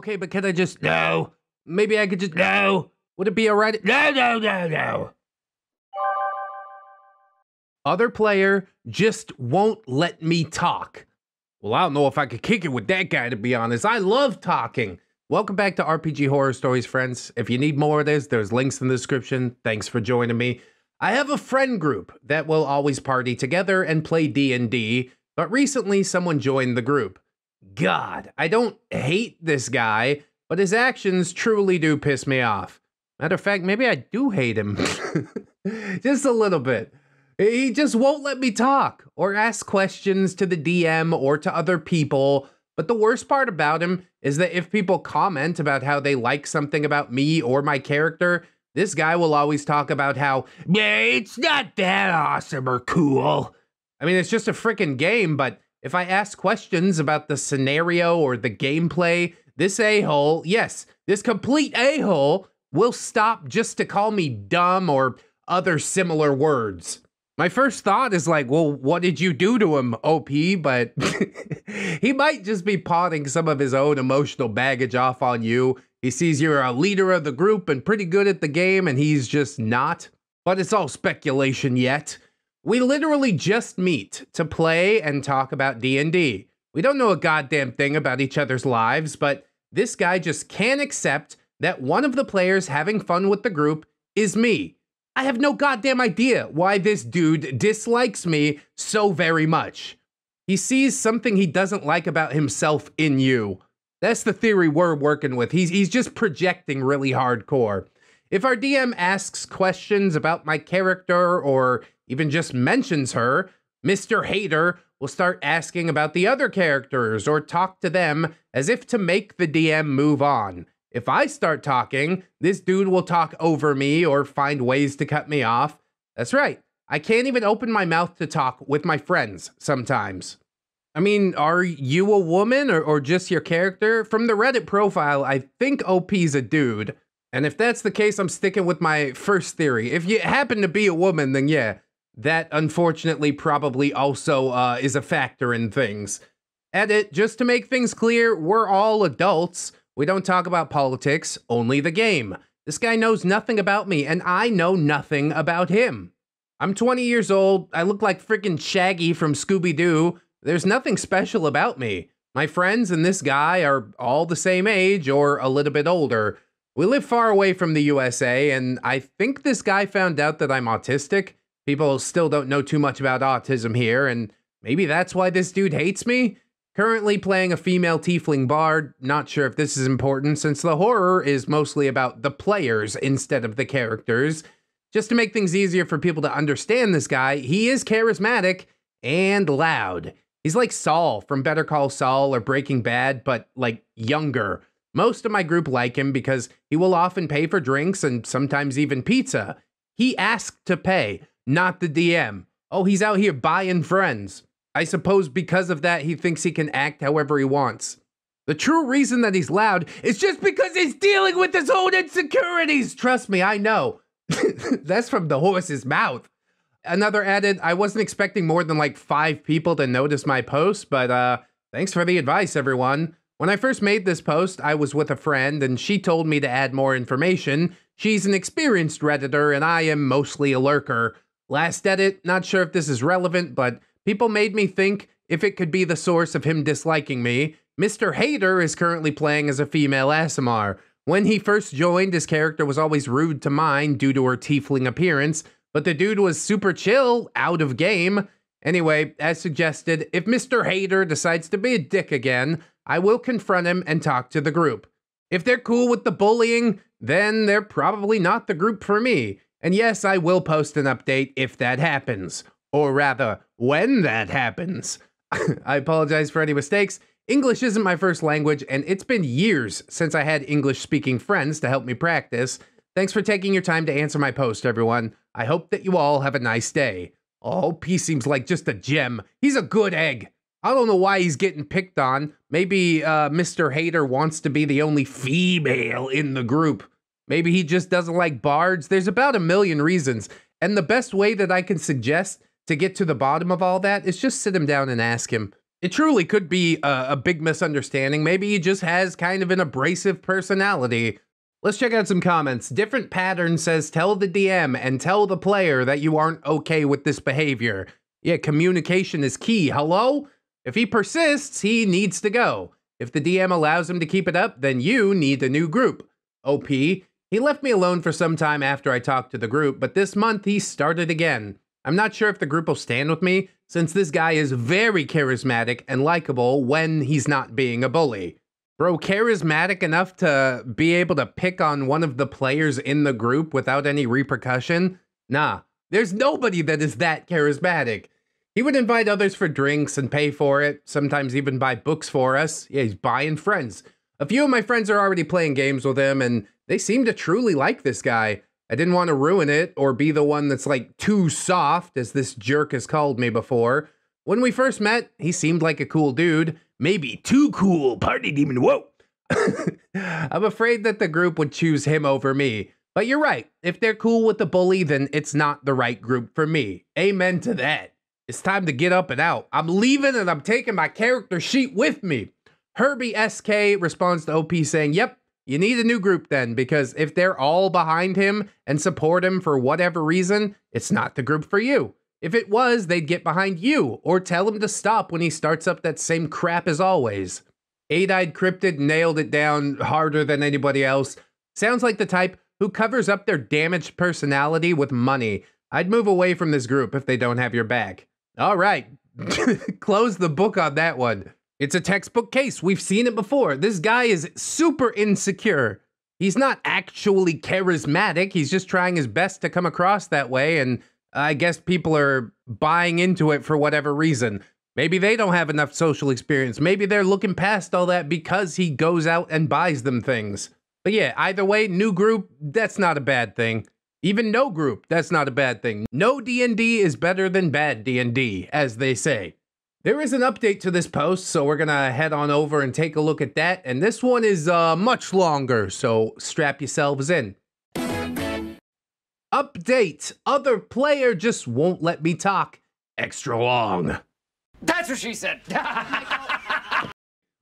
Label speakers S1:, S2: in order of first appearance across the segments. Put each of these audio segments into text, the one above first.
S1: Okay, but can I just, no. Maybe I could just, no. Would it be alright? No. Other player just won't let me talk. Well, I don't know if I could kick it with that guy, to be honest. I love talking. Welcome back to RPG Horror Stories, friends. If you need more of this, there's links in the description. Thanks for joining me. I have a friend group that will always party together and play D&D, but recently someone joined the group. God, I don't hate this guy, but his actions truly do piss me off. Matter of fact, maybe I do hate him. Just a little bit. He just won't let me talk or ask questions to the DM or to other people. But the worst part about him is that if people comment about how they like something about me or my character, this guy will always talk about how, yeah, it's not that awesome or cool. I mean, it's just a freaking game, but if I ask questions about the scenario or the gameplay, this a-hole, yes, this complete a-hole will stop just to call me dumb or other similar words. My first thought is like, well, what did you do to him, OP? But he might just be pawning some of his own emotional baggage off on you. He sees you're a leader of the group and pretty good at the game, and he's just not. But it's all speculation yet. We literally just meet to play and talk about D&D. We don't know a goddamn thing about each other's lives, but this guy just can't accept that one of the players having fun with the group is me. I have no goddamn idea why this dude dislikes me so very much. He sees something he doesn't like about himself in you. That's the theory we're working with. He's just projecting really hardcore. If our DM asks questions about my character or even just mentions her, Mr. Hater will start asking about the other characters or talk to them as if to make the DM move on. If I start talking, this dude will talk over me or find ways to cut me off. That's right. I can't even open my mouth to talk with my friends sometimes. I mean, are you a woman or just your character? From the Reddit profile, I think OP's a dude. And if that's the case, I'm sticking with my first theory. If you happen to be a woman, then yeah, that unfortunately probably also is a factor in things. Edit, just to make things clear, we're all adults. We don't talk about politics, only the game. This guy knows nothing about me, and I know nothing about him. I'm 20 years old, I look like freaking Shaggy from Scooby-Doo. There's nothing special about me. My friends and this guy are all the same age or a little bit older. We live far away from the USA, and I think this guy found out that I'm autistic. People still don't know too much about autism here, and maybe that's why this dude hates me? Currently playing a female tiefling bard, not sure if this is important since the horror is mostly about the players instead of the characters. Just to make things easier for people to understand this guy, he is charismatic and loud. He's like Saul from Better Call Saul or Breaking Bad, but like younger. Most of my group like him because he will often pay for drinks and sometimes even pizza. He asked to pay, not the DM. Oh, he's out here buying friends. I suppose because of that, he thinks he can act however he wants. The true reason that he's loud is just because he's dealing with his own insecurities. Trust me, I know. That's from the horse's mouth. Another added, I wasn't expecting more than like 5 people to notice my post, but thanks for the advice, everyone. When I first made this post, I was with a friend and she told me to add more information. She's an experienced Redditor and I am mostly a lurker. Last edit, not sure if this is relevant, but people made me think if it could be the source of him disliking me. Mr. Hater is currently playing as a female ASMR. When he first joined, his character was always rude to mine due to her tiefling appearance, but the dude was super chill, out of game. Anyway, as suggested, if Mr. Hater decides to be a dick again, I will confront him and talk to the group. If they're cool with the bullying, then they're probably not the group for me. And yes, I will post an update if that happens. Or rather, when that happens. I apologize for any mistakes. English isn't my first language, and it's been years since I had English-speaking friends to help me practice. Thanks for taking your time to answer my post, everyone. I hope that you all have a nice day. Oh, P seems like just a gem. He's a good egg. I don't know why he's getting picked on. Maybe Mr. Hater wants to be the only female in the group. Maybe he just doesn't like bards. There's about 1 million reasons. And the best way that I can suggest to get to the bottom of all that is just sit him down and ask him. It truly could be a big misunderstanding. Maybe he just has kind of an abrasive personality. Let's check out some comments. Different Pattern says, tell the DM and tell the player that you aren't okay with this behavior. Yeah, communication is key. Hello? If he persists, he needs to go. If the DM allows him to keep it up, then you need a new group. OP, he left me alone for some time after I talked to the group, but this month he started again. I'm not sure if the group will stand with me, since this guy is very charismatic and likable when he's not being a bully. Bro, charismatic enough to be able to pick on one of the players in the group without any repercussion? Nah, there's nobody that is that charismatic. He would invite others for drinks and pay for it, sometimes even buy books for us. Yeah, he's buying friends. A few of my friends are already playing games with him, and they seem to truly like this guy. I didn't want to ruin it or be the one that's like too soft, as this jerk has called me before. When we first met, he seemed like a cool dude. Maybe too cool, party demon, whoa. I'm afraid that the group would choose him over me. But you're right, if they're cool with the bully, then it's not the right group for me. Amen to that. It's time to get up and out. I'm leaving and I'm taking my character sheet with me. Herbie SK responds to OP saying, yep, you need a new group then, because if they're all behind him and support him for whatever reason, it's not the group for you. If it was, they'd get behind you, or tell him to stop when he starts up that same crap as always. Eight-Eyed Cryptid nailed it down harder than anybody else. Sounds like the type who covers up their damaged personality with money. I'd move away from this group if they don't have your back. All right, close the book on that one. It's a textbook case. We've seen it before. This guy is super insecure. He's not actually charismatic. He's just trying his best to come across that way, and I guess people are buying into it for whatever reason. Maybe they don't have enough social experience. Maybe they're looking past all that because he goes out and buys them things. But yeah, either way, new group, that's not a bad thing. Even no group, that's not a bad thing. No D&D is better than bad D&D, as they say. There is an update to this post, so we're gonna head on over and take a look at that. And this one is much longer, so strap yourselves in. Update, other player just won't let me talk. Extra long.
S2: That's what she said.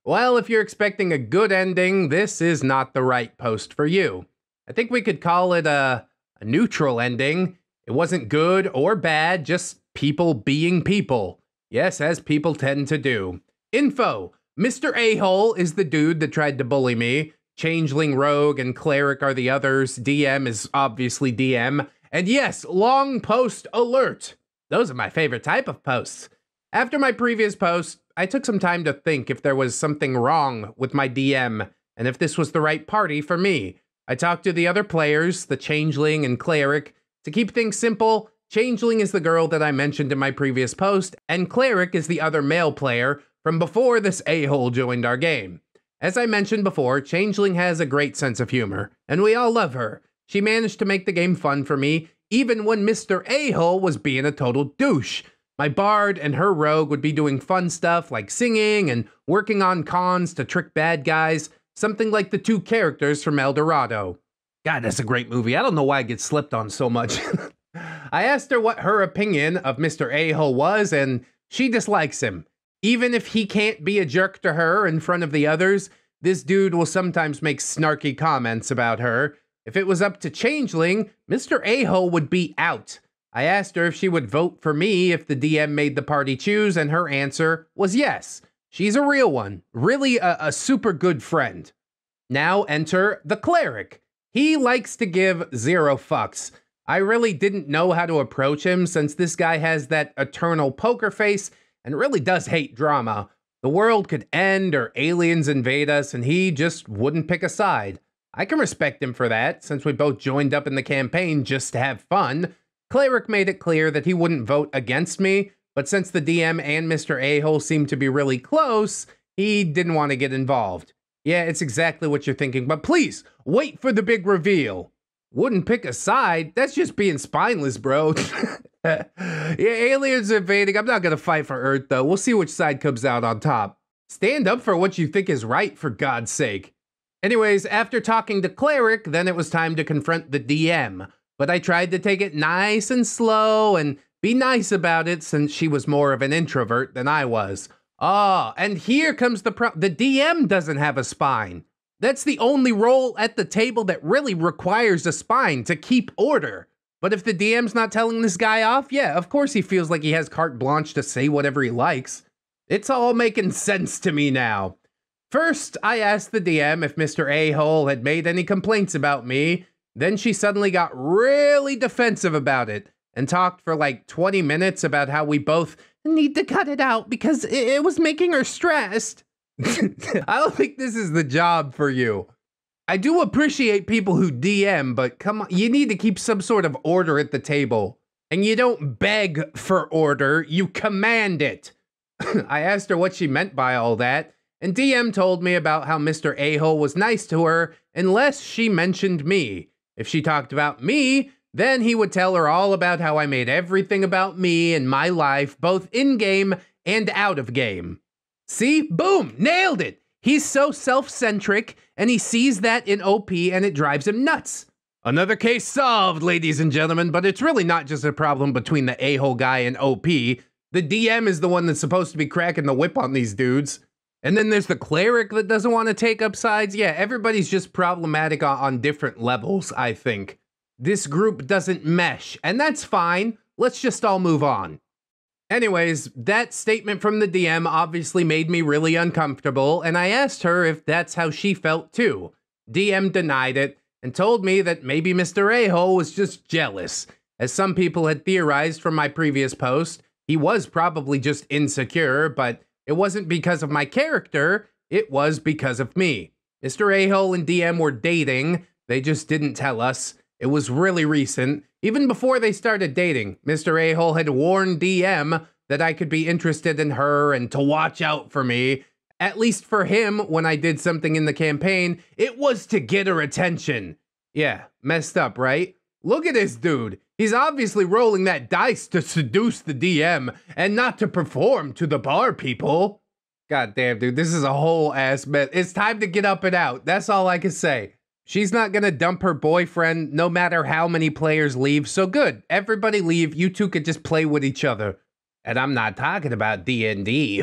S1: Well, if you're expecting a good ending, this is not the right post for you. I think we could call it a neutral ending. It wasn't good or bad, just people being people. Yes, as people tend to do. Info, Mr. A-hole is the dude that tried to bully me. Changeling, Rogue, and Cleric are the others. DM is obviously DM. And yes, long post alert. Those are my favorite type of posts. After my previous post, I took some time to think if there was something wrong with my DM and if this was the right party for me. I talked to the other players, the Changeling and Cleric. To keep things simple, Changeling is the girl that I mentioned in my previous post, and Cleric is the other male player from before this a-hole joined our game. As I mentioned before, Changeling has a great sense of humor, and we all love her. She managed to make the game fun for me, even when Mr. A-hole was being a total douche. My bard and her rogue would be doing fun stuff like singing and working on cons to trick bad guys, something like the two characters from El Dorado. God, that's a great movie. I don't know why I get slept on so much. I asked her what her opinion of Mr. A-hole was, and she dislikes him. Even if he can't be a jerk to her in front of the others, this dude will sometimes make snarky comments about her. If it was up to Changeling, Mr. A-hole would be out. I asked her if she would vote for me if the DM made the party choose, and her answer was yes. She's a real one. Really a super good friend. Now enter the Cleric. He likes to give 0 fucks. I really didn't know how to approach him since this guy has that eternal poker face and really does hate drama. The world could end or aliens invade us and he just wouldn't pick a side. I can respect him for that since we both joined up in the campaign just to have fun. Cleric made it clear that he wouldn't vote against me, but since the DM and Mr. A-hole seemed to be really close, he didn't want to get involved. Yeah, it's exactly what you're thinking, but please, wait for the big reveal. Wouldn't pick a side? That's just being spineless, bro. Yeah, aliens invading. I'm not gonna fight for Earth, though. We'll see which side comes out on top. Stand up for what you think is right, for God's sake. Anyways, after talking to Cleric, then it was time to confront the DM. But I tried to take it nice and slow and be nice about it since she was more of an introvert than I was. Ah, and here comes the the DM doesn't have a spine. That's the only role at the table that really requires a spine to keep order. But if the DM's not telling this guy off, yeah, of course he feels like he has carte blanche to say whatever he likes. It's all making sense to me now. First, I asked the DM if Mr. A-hole had made any complaints about me. Then she suddenly got really defensive about it and talked for like 20 minutes about how we both need to cut it out because it was making her stressed. I don't think this is the job for you. I do appreciate people who DM, but come on, you need to keep some sort of order at the table. And you don't beg for order, you command it. I asked her what she meant by all that, and DM told me about how Mr. A-hole was nice to her unless she mentioned me. If she talked about me, then he would tell her all about how I made everything about me and my life, both in-game and out of game. See? Boom! Nailed it! He's so self-centric, and he sees that in OP, and it drives him nuts. Another case solved, ladies and gentlemen, but it's really not just a problem between the a-hole guy and OP. The DM is the one that's supposed to be cracking the whip on these dudes. And then there's the cleric that doesn't want to take up sides. Yeah, everybody's just problematic on different levels, I think. This group doesn't mesh, and that's fine. Let's just all move on. Anyways, that statement from the DM obviously made me really uncomfortable, and I asked her if that's how she felt too. DM denied it, and told me that maybe Mr. A-hole was just jealous. As some people had theorized from my previous post, he was probably just insecure, but it wasn't because of my character, it was because of me. Mr. A-hole and DM were dating, they just didn't tell us. It was really recent. Even before they started dating, Mr. A-hole had warned DM that I could be interested in her and to watch out for me. At least for him, when I did something in the campaign, it was to get her attention. Yeah, messed up, right? Look at this dude. He's obviously rolling that dice to seduce the DM and not to perform to the bar people. God damn, dude, this is a whole ass mess. It's time to get up and out. That's all I can say. She's not gonna dump her boyfriend no matter how many players leave, so good. Everybody leave, you two could just play with each other. And I'm not talking about D&D.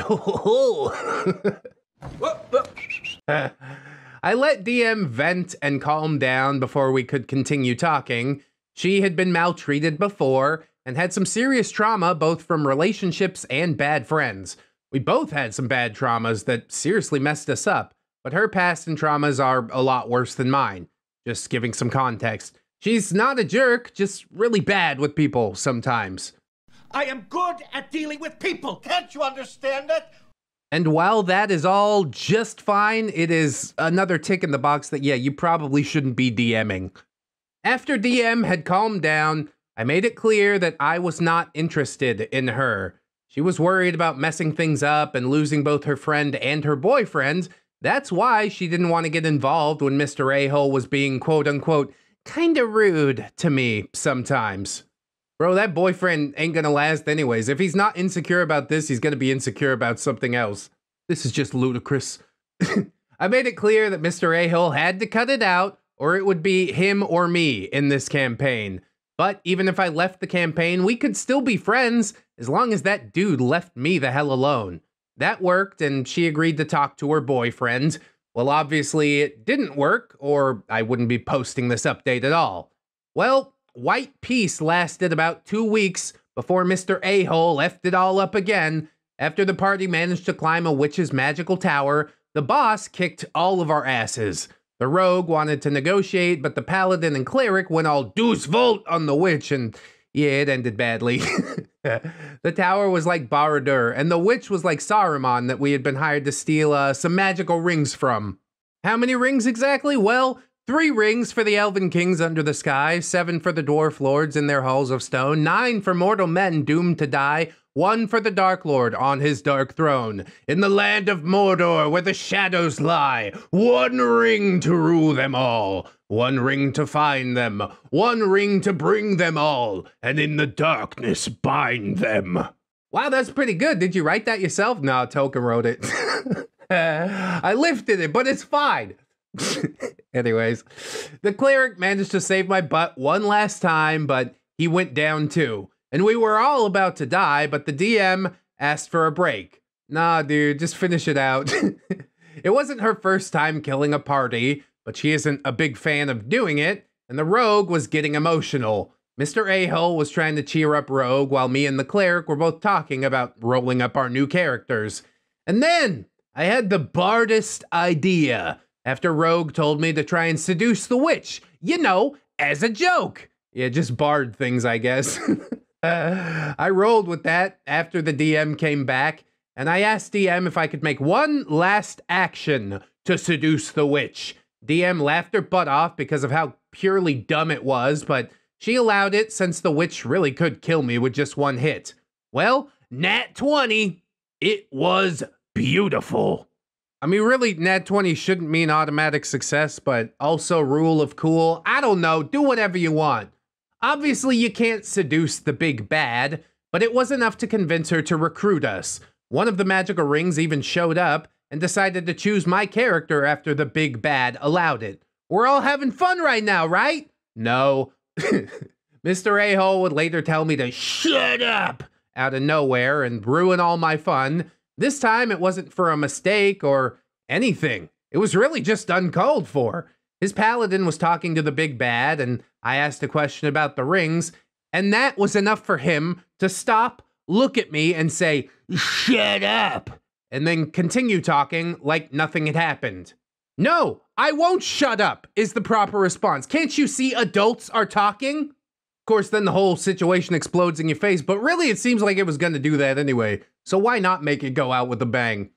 S1: I let DM vent and calm down before we could continue talking. She had been maltreated before and had some serious trauma both from relationships and bad friends. We both had some bad traumas that seriously messed us up. But her past and traumas are a lot worse than mine. Just giving some context. She's not a jerk, just really bad with people sometimes.
S3: I am good at dealing with people. Can't you understand it?
S1: And while that is all just fine, it is another tick in the box that, yeah, you probably shouldn't be DMing. After DM had calmed down, I made it clear that I was not interested in her. She was worried about messing things up and losing both her friend and her boyfriend. That's why she didn't want to get involved when Mr. A-hole was being quote-unquote kinda rude to me sometimes. Bro, that boyfriend ain't gonna last anyways. If he's not insecure about this, he's gonna be insecure about something else. This is just ludicrous. I made it clear that Mr. A-hole had to cut it out, or it would be him or me in this campaign. But even if I left the campaign, we could still be friends, as long as that dude left me the hell alone. That worked, and she agreed to talk to her boyfriend. Well, obviously it didn't work, or I wouldn't be posting this update at all. Well, white peace lasted about 2 weeks before Mr. A-hole effed it all up again. After the party managed to climb a witch's magical tower, the boss kicked all of our asses. The rogue wanted to negotiate, but the paladin and cleric went all deuce volt on the witch, and yeah, it ended badly. The tower was like Barad-dûr, and the witch was like Saruman that we had been hired to steal some magical rings from. How many rings exactly? Well, 3 rings for the elven kings under the sky, 7 for the dwarf lords in their halls of stone, 9 for mortal men doomed to die, 1 for the Dark Lord on his dark throne. In the land of Mordor where the shadows lie, 1 ring to rule them all, 1 ring to find them, 1 ring to bring them all, and in the darkness bind them. Wow, that's pretty good. Did you write that yourself? No, Token wrote it. I lifted it, but it's fine. Anyways, the cleric managed to save my butt one last time, but he went down too. And we were all about to die, but the DM asked for a break. Nah, dude, just finish it out. It wasn't her first time killing a party, but she isn't a big fan of doing it, and the rogue was getting emotional. Mr. A-hole was trying to cheer up Rogue while me and the cleric were both talking about rolling up our new characters. And then I had the bardest idea after Rogue told me to try and seduce the witch, you know, as a joke. Yeah, just bard things, I guess. I rolled with that after the DM came back, and I asked DM if I could make one last action to seduce the witch. DM laughed her butt off because of how purely dumb it was, but she allowed it since the witch really could kill me with just one hit. Well, nat 20. It was beautiful. I mean, really, nat 20 shouldn't mean automatic success, but also rule of cool. I don't know, do whatever you want. Obviously, you can't seduce the big bad, but it was enough to convince her to recruit us. One of the magical rings even showed up and decided to choose my character after the big bad allowed it. We're all having fun right now, right? No. Mr. A-hole would later tell me to shut up out of nowhere and ruin all my fun. This time it wasn't for a mistake or anything. It was really just uncalled for. His paladin was talking to the big bad, and I asked a question about the rings, and that was enough for him to stop, look at me, and say, "Shut up," and then continue talking like nothing had happened. No, I won't shut up, is the proper response. Can't you see adults are talking? Of course, then the whole situation explodes in your face, but really it seems like it was gonna do that anyway, so why not make it go out with a bang?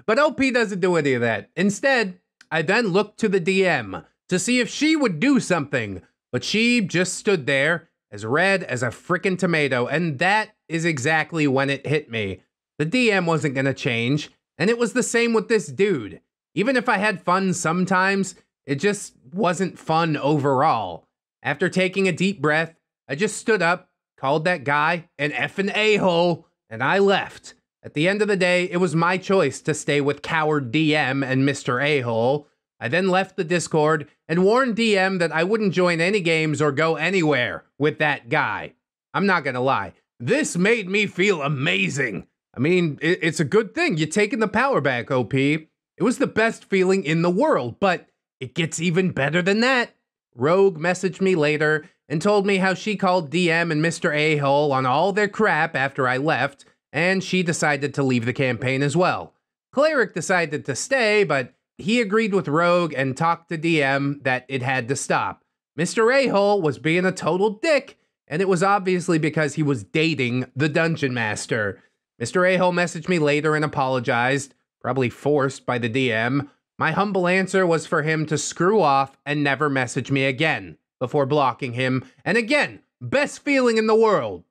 S1: But OP doesn't do any of that. Instead, I then looked to the DM to see if she would do something, but she just stood there as red as a frickin' tomato, and that is exactly when it hit me. The DM wasn't gonna change, and it was the same with this dude. Even if I had fun sometimes, it just wasn't fun overall. After taking a deep breath, I just stood up, called that guy an effing a-hole, and I left. At the end of the day, it was my choice to stay with coward DM and Mr. A-hole. I then left the Discord and warned DM that I wouldn't join any games or go anywhere with that guy. I'm not gonna lie, this made me feel amazing. I mean, it's a good thing. You're taking the power back, OP. It was the best feeling in the world, but it gets even better than that. Rogue messaged me later and told me how she called DM and Mr. A-hole on all their crap after I left, and she decided to leave the campaign as well. Cleric decided to stay, but he agreed with Rogue and talked to DM that it had to stop. Mr. A-hole was being a total dick, and it was obviously because he was dating the Dungeon Master. Mr. A-hole messaged me later and apologized, probably forced by the DM. My humble answer was for him to screw off and never message me again, before blocking him, and again, best feeling in the world.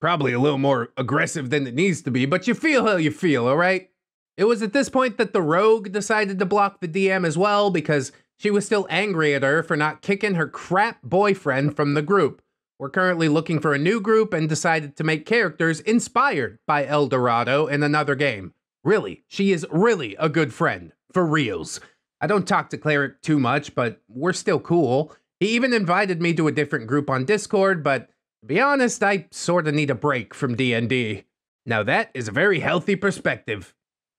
S1: Probably a little more aggressive than it needs to be, but you feel how you feel, alright? It was at this point that the rogue decided to block the DM as well, because she was still angry at her for not kicking her crap boyfriend from the group. We're currently looking for a new group and decided to make characters inspired by El Dorado in another game. Really, she is really a good friend, for reals. I don't talk to Cleric too much, but we're still cool. He even invited me to a different group on Discord, but to be honest, I sorta need a break from D&D. Now that is a very healthy perspective.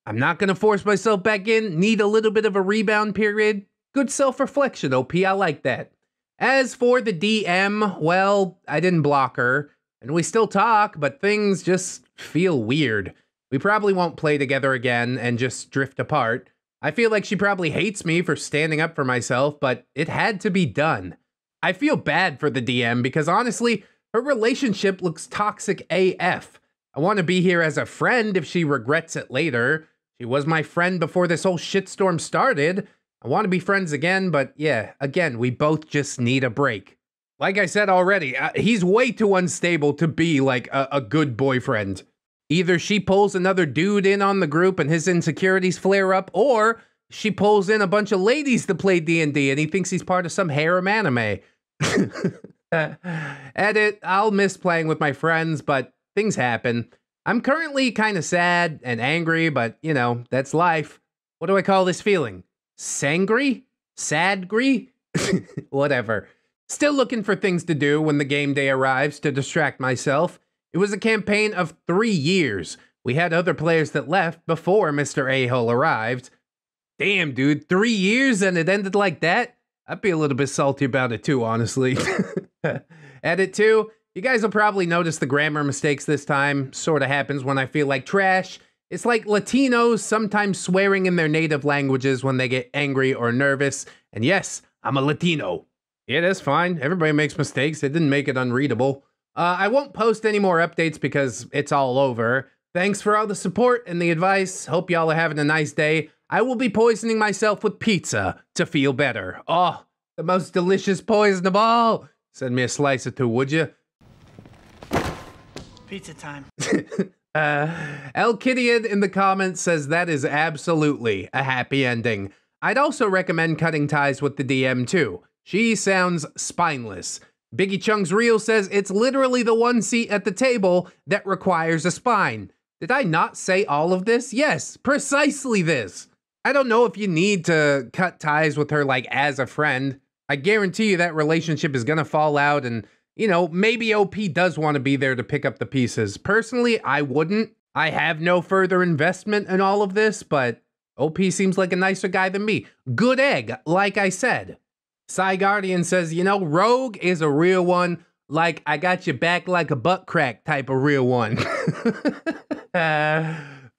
S1: I'm not gonna force myself back in, need a little bit of a rebound period. Good self-reflection, OP, I like that. As for the DM, well, I didn't block her, and we still talk, but things just feel weird. We probably won't play together again and just drift apart. I feel like she probably hates me for standing up for myself, but it had to be done. I feel bad for the DM because honestly, her relationship looks toxic AF. I want to be here as a friend if she regrets it later. She was my friend before this whole shitstorm started. I want to be friends again, but yeah, again, we both just need a break. Like I said already, he's way too unstable to be like a good boyfriend. Either she pulls another dude in on the group and his insecurities flare up, or she pulls in a bunch of ladies to play D&D and he thinks he's part of some harem anime. Edit, I'll miss playing with my friends, but things happen. I'm currently kind of sad and angry, but you know, that's life. What do I call this feeling? Sangry? Sadgry? Whatever. Still looking for things to do when the game day arrives to distract myself. It was a campaign of 3 years. We had other players that left before Mr. A-hole arrived. Damn, dude, 3 years and it ended like that? I'd be a little bit salty about it too, honestly. Edit 2, you guys will probably notice the grammar mistakes this time. Sort of happens when I feel like trash. It's like Latinos sometimes swearing in their native languages when they get angry or nervous. And yes, I'm a Latino. Yeah, that's fine. Everybody makes mistakes. It didn't make it unreadable. I won't post any more updates because it's all over. Thanks for all the support and the advice. Hope y'all are having a nice day. I will be poisoning myself with pizza to feel better. Oh, the most delicious poison of all. Send me a slice or two, would you?
S4: Pizza time.
S1: El Kidian in the comments says that is absolutely a happy ending. I'd also recommend cutting ties with the DM too. She sounds spineless. Biggie Chung's Reel says it's literally the one seat at the table that requires a spine. Did I not say all of this? Yes, precisely this. I don't know if you need to cut ties with her like as a friend. I guarantee you that relationship is gonna fall out and, you know, maybe OP does want to be there to pick up the pieces. Personally, I wouldn't. I have no further investment in all of this, but OP seems like a nicer guy than me. Good egg, like I said. Psy Guardian says, you know, Rogue is a real one. Like, I got your back like a butt crack type of real one.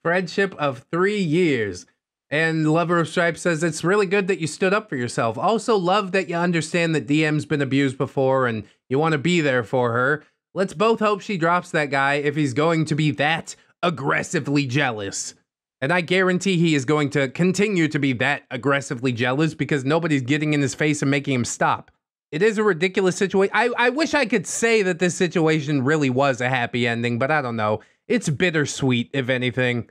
S1: Friendship of 3 years. And Lover of Stripes says, it's really good that you stood up for yourself. Also love that you understand that DM's been abused before and you want to be there for her. Let's both hope she drops that guy if he's going to be that aggressively jealous. And I guarantee he is going to continue to be that aggressively jealous because nobody's getting in his face and making him stop. It is a ridiculous situation. I wish I could say that this situation really was a happy ending, but I don't know. It's bittersweet, if anything.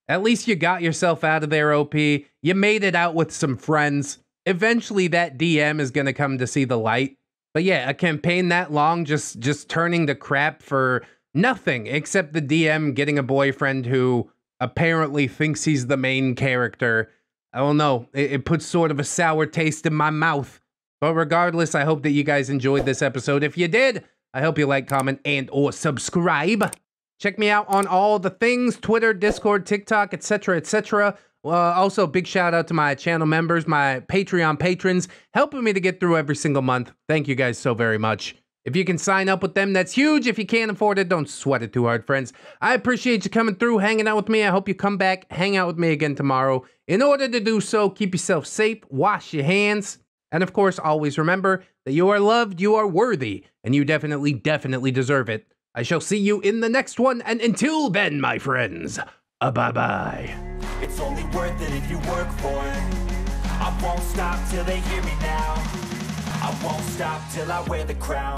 S1: At least you got yourself out of there, OP. You made it out with some friends. Eventually that DM is going to come to see the light. But yeah, a campaign that long just turning to crap for nothing except the DM getting a boyfriend who apparently thinks he's the main character. I don't know. It puts sort of a sour taste in my mouth. But regardless, I hope that you guys enjoyed this episode. If you did, I hope you like, comment, and or subscribe. Check me out on all the things, Twitter, Discord, TikTok, etc., etc. Also, big shout out to my channel members, my Patreon patrons, helping me to get through every single month. Thank you guys so very much. If you can sign up with them, that's huge. If you can't afford it, don't sweat it too hard, friends. I appreciate you coming through, hanging out with me. I hope you come back, hang out with me again tomorrow. In order to do so, keep yourself safe, wash your hands, and of course, always remember that you are loved, you are worthy, and you definitely, definitely deserve it. I shall see you in the next one, and until then, my friends, bye-bye.
S5: It's only worth it if you work for it. I won't stop till they hear me now. I won't stop till I wear the crown.